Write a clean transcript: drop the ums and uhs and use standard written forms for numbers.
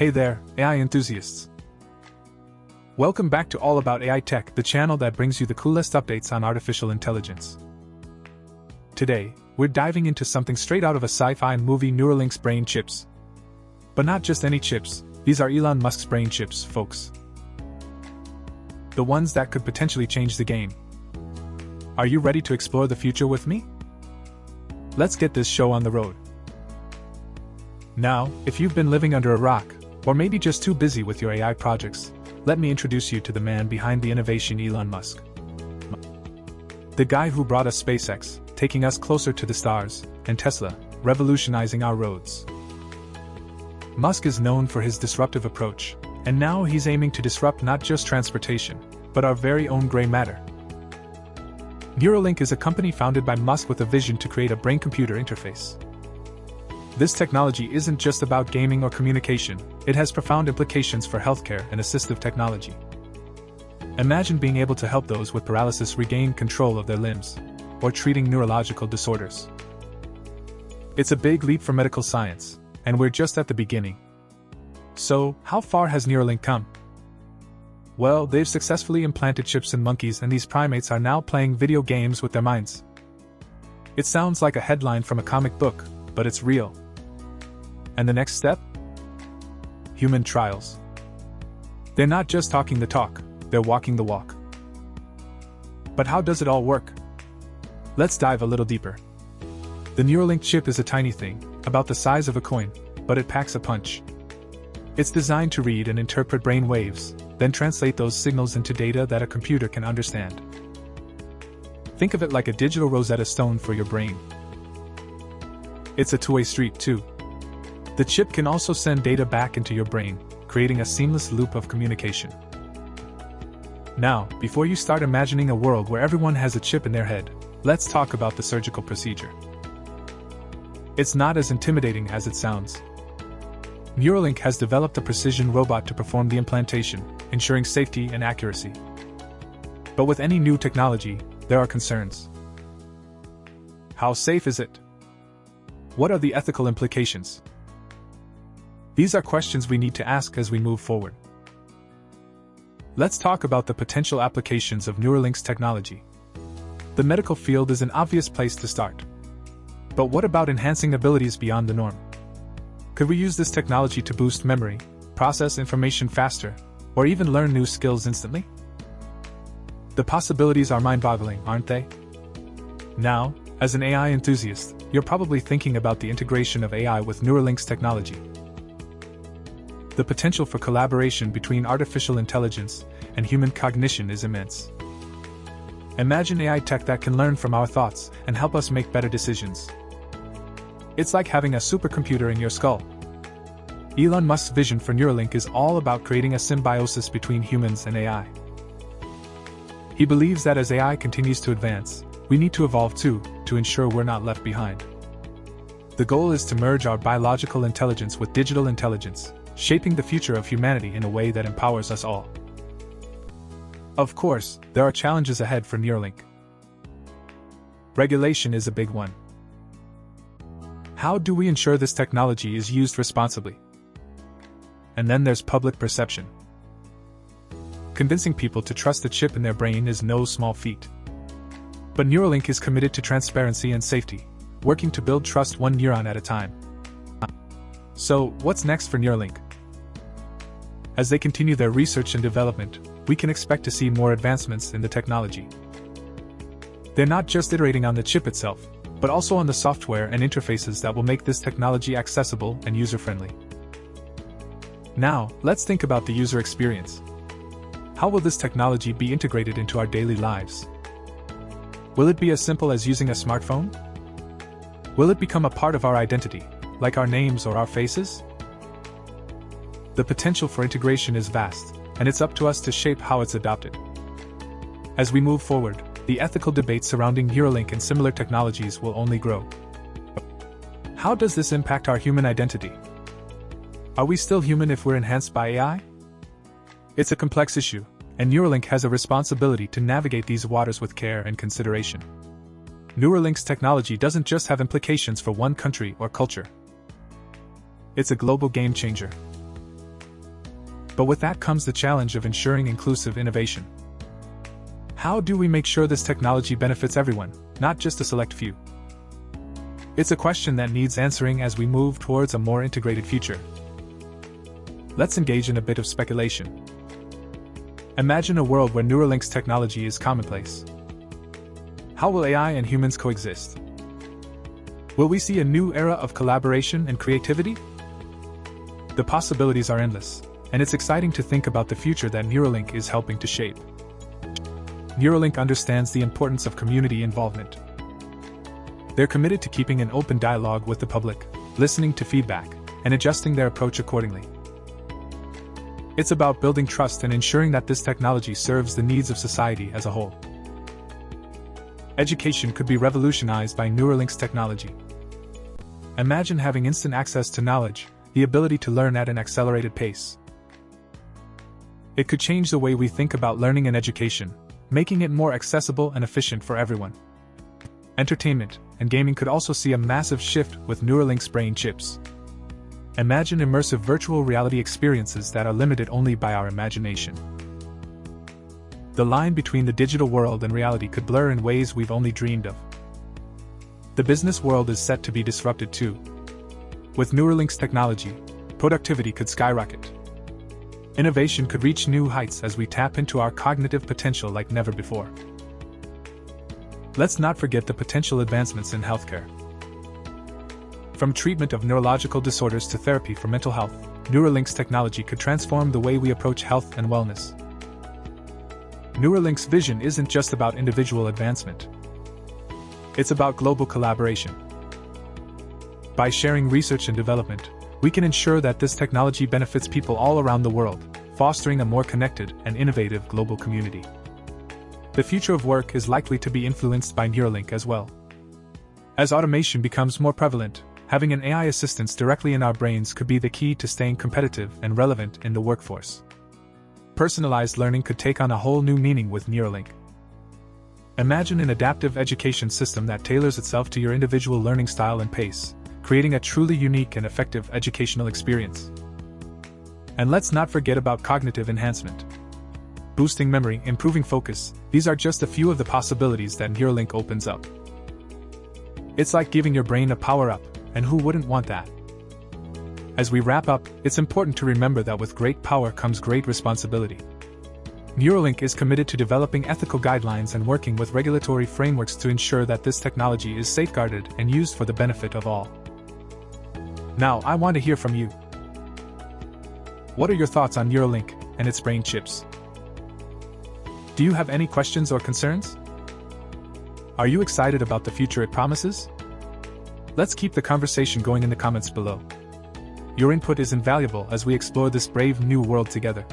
Hey there, AI enthusiasts. Welcome back to All About AI Tech, the channel that brings you the coolest updates on artificial intelligence. Today, we're diving into something straight out of a sci-fi movie: Neuralink's brain chips. But not just any chips, these are Elon Musk's brain chips, folks. The ones that could potentially change the game. Are you ready to explore the future with me? Let's get this show on the road. Now, if you've been living under a rock, or maybe just too busy with your AI projects, let me introduce you to the man behind the innovation, Elon Musk. The guy who brought us SpaceX, taking us closer to the stars, and Tesla, revolutionizing our roads. Musk is known for his disruptive approach, and now he's aiming to disrupt not just transportation, but our very own gray matter. Neuralink is a company founded by Musk with a vision to create a brain-computer interface. This technology isn't just about gaming or communication, it has profound implications for healthcare and assistive technology. Imagine being able to help those with paralysis regain control of their limbs, or treating neurological disorders. It's a big leap for medical science, and we're just at the beginning. So, how far has Neuralink come? Well, they've successfully implanted chips in monkeys, and these primates are now playing video games with their minds. It sounds like a headline from a comic book, but it's real. And the next step? Human trials. They're not just talking the talk, they're walking the walk. But how does it all work? Let's dive a little deeper. The Neuralink chip is a tiny thing, about the size of a coin, but it packs a punch. It's designed to read and interpret brain waves, then translate those signals into data that a computer can understand. Think of it like a digital Rosetta Stone for your brain. It's a two-way street, too. The chip can also send data back into your brain, creating a seamless loop of communication. Now, before you start imagining a world where everyone has a chip in their head, let's talk about the surgical procedure. It's not as intimidating as it sounds. Neuralink has developed a precision robot to perform the implantation, ensuring safety and accuracy. But with any new technology, there are concerns. How safe is it? What are the ethical implications? These are questions we need to ask as we move forward. Let's talk about the potential applications of Neuralink's technology. The medical field is an obvious place to start. But what about enhancing abilities beyond the norm? Could we use this technology to boost memory, process information faster, or even learn new skills instantly? The possibilities are mind-boggling, aren't they? Now, as an AI enthusiast, you're probably thinking about the integration of AI with Neuralink's technology. The potential for collaboration between artificial intelligence and human cognition is immense. Imagine AI tech that can learn from our thoughts and help us make better decisions. It's like having a supercomputer in your skull. Elon Musk's vision for Neuralink is all about creating a symbiosis between humans and AI. He believes that as AI continues to advance, we need to evolve too, to ensure we're not left behind. The goal is to merge our biological intelligence with digital intelligence, shaping the future of humanity in a way that empowers us all. Of course, there are challenges ahead for Neuralink. Regulation is a big one. How do we ensure this technology is used responsibly? And then there's public perception. Convincing people to trust the chip in their brain is no small feat. But Neuralink is committed to transparency and safety, working to build trust one neuron at a time. So, what's next for Neuralink? As they continue their research and development, we can expect to see more advancements in the technology. They're not just iterating on the chip itself, but also on the software and interfaces that will make this technology accessible and user-friendly. Now, let's think about the user experience. How will this technology be integrated into our daily lives? Will it be as simple as using a smartphone? Will it become a part of our identity, like our names or our faces? The potential for integration is vast, and it's up to us to shape how it's adopted. As we move forward, the ethical debate surrounding Neuralink and similar technologies will only grow. How does this impact our human identity? Are we still human if we're enhanced by AI? It's a complex issue, and Neuralink has a responsibility to navigate these waters with care and consideration. Neuralink's technology doesn't just have implications for one country or culture. It's a global game changer. But with that comes the challenge of ensuring inclusive innovation. How do we make sure this technology benefits everyone, not just a select few? It's a question that needs answering as we move towards a more integrated future. Let's engage in a bit of speculation. Imagine a world where Neuralink's technology is commonplace. How will AI and humans coexist? Will we see a new era of collaboration and creativity? The possibilities are endless, and it's exciting to think about the future that Neuralink is helping to shape. Neuralink understands the importance of community involvement. They're committed to keeping an open dialogue with the public, listening to feedback, and adjusting their approach accordingly. It's about building trust and ensuring that this technology serves the needs of society as a whole. Education could be revolutionized by Neuralink's technology. Imagine having instant access to knowledge, the ability to learn at an accelerated pace. It could change the way we think about learning and education, making it more accessible and efficient for everyone. Entertainment and gaming could also see a massive shift with Neuralink's brain chips. Imagine immersive virtual reality experiences that are limited only by our imagination. The line between the digital world and reality could blur in ways we've only dreamed of. The business world is set to be disrupted too. With Neuralink's technology, productivity could skyrocket. Innovation could reach new heights as we tap into our cognitive potential like never before. Let's not forget the potential advancements in healthcare. From treatment of neurological disorders to therapy for mental health, Neuralink's technology could transform the way we approach health and wellness. Neuralink's vision isn't just about individual advancement. It's about global collaboration. By sharing research and development, we can ensure that this technology benefits people all around the world, fostering a more connected and innovative global community. The future of work is likely to be influenced by Neuralink as well. As automation becomes more prevalent, having an AI assistant directly in our brains could be the key to staying competitive and relevant in the workforce. Personalized learning could take on a whole new meaning with Neuralink. Imagine an adaptive education system that tailors itself to your individual learning style and pace, creating a truly unique and effective educational experience. And let's not forget about cognitive enhancement. Boosting memory, improving focus, these are just a few of the possibilities that Neuralink opens up. It's like giving your brain a power-up, and who wouldn't want that? As we wrap up, it's important to remember that with great power comes great responsibility. Neuralink is committed to developing ethical guidelines and working with regulatory frameworks to ensure that this technology is safeguarded and used for the benefit of all. Now, I want to hear from you. What are your thoughts on Neuralink and its brain chips? Do you have any questions or concerns? Are you excited about the future it promises? Let's keep the conversation going in the comments below. Your input is invaluable as we explore this brave new world together.